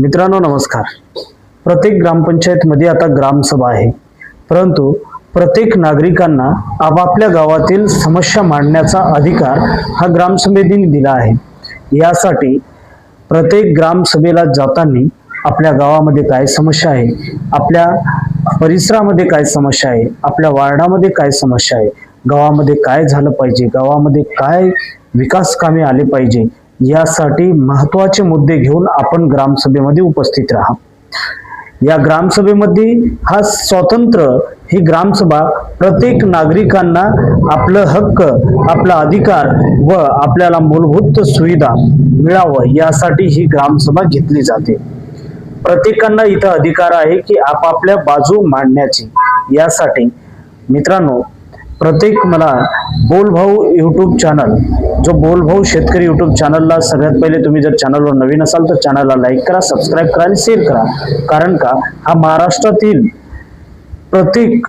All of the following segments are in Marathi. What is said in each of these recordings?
मित्रांनो नमस्कार। प्रत्येक ग्रामपंचायतमध्ये आता ग्रामसभा आहे, परंतु प्रत्येक नागरिकांना आपापल्या गावातील समस्या मांडण्याचा अधिकार हा ग्रामसभेने दिला आहे। यासाठी प्रत्येक ग्रामसभेला जाताना आपल्या गावामध्ये काय समस्या आहे, आपल्या परिसरामध्ये काय समस्या आहे, आपल्या वार्डामध्ये काय समस्या आहे, गावामध्ये काय झालं पाहिजे, गावामध्ये काय विकास कामे आले पाहिजे, यासाठी महत्त्वाचे मुद्दे घेऊन आपण ग्रामसभेमध्ये उपस्थित राहा। या ग्रामसभेमध्ये हा स्वतंत्र ही ग्रामसभा प्रत्येक नागरिकांना आपलं हक्क, आपला अधिकार व आपल्याला मूलभूत सुविधा मिळावं यासाठी ही ग्रामसभा घेतली जाते। प्रत्येकांना इथं अधिकार आहे की आपापल्या बाजू मांडण्याची। यासाठी मित्रांनो प्रत्येक मला बोलभाऊ यूट्यूब चॅनल, जो बोलभाऊ शेतकरी यूट्यूब चॅनलला सगळ्यात पहिले तुम्ही जर चॅनलवर नवीन असाल तर चॅनलला लाईक करा, सबस्क्राईब करा आणि शेअर करा। कारण का हा महाराष्ट्रातील प्रत्येक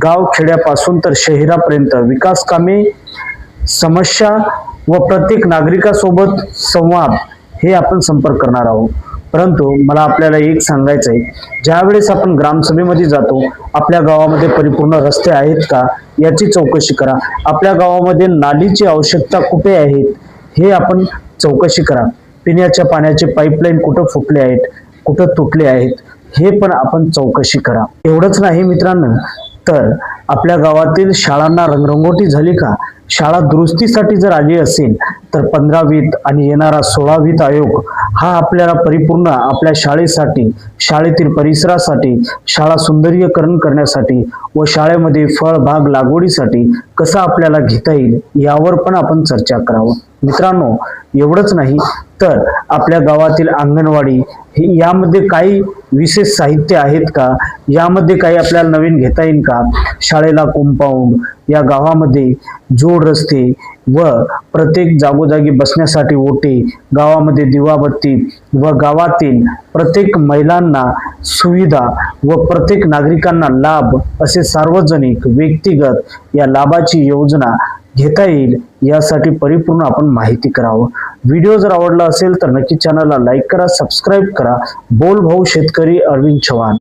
गाव खेड्यापासून तर शहरापर्यंत विकास कामे, समस्या व प्रत्येक नागरिकासोबत संवाद हे आपण संपर्क करणार आहोत। परंतु मला आपल्याला एक सांगायचं आहे, ज्यावेळेस आपण ग्रामसभेमध्ये जातो आपल्या गावामध्ये परिपूर्ण रस्ते आहेत का याची चौकशी करा, आपल्या गावामध्ये नालीची आवश्यकता कुठे आहे हे आपण चौकशी करा, पिण्याच्या पाण्याचे पाईपलाईन कुठं फुटले आहेत, कुठं तुटले आहेत हे पण आपण चौकशी करा। एवढंच नाही मित्रांनो, तर आपल्या गावातील शाळांना रंगरंगोटी झाली का, शाळा दुरुस्तीसाठी जर आली असेल तर 15वीत आणि येणारा 16वीत आयोग हा आपल्याला परिपूर्ण आपल्या शाळेसाठी, शाळेतील परिसरासाठी, शाळा सुंदरीकरण करण्यासाठी व शाळेमध्ये फळबाग लागवडीसाठी कसं आपल्याला घेता येईल यावर पण आपण चर्चा करावं। मित्रांनो एवढंच नाही तर आपल्या गावातील अंगणवाडी यामध्ये काही विशेष साहित्य आहेत का, यामध्ये काही आपल्याला नवीन घेता येईल का, शाळेला कंपाऊंड, या गावामध्ये जोड रस्ते व प्रत्येक जागोजागी बसण्यासाठी ओटे, गावामध्ये दिवाबत्ती व गावातील प्रत्येक महिलांना सुविधा व प्रत्येक नागरिकांना लाभ असे सार्वजनिक व्यक्तिगत या लाभाची योजना घेता येईल यासाठी परिपूर्ण आपण माहिती करावं। व्हिडिओ जर आवडला असेल तर नक्की चॅनलला लाईक करा, सबस्क्राईब करा। बोलभाऊ शेतकरी अरविंद चव्हाण।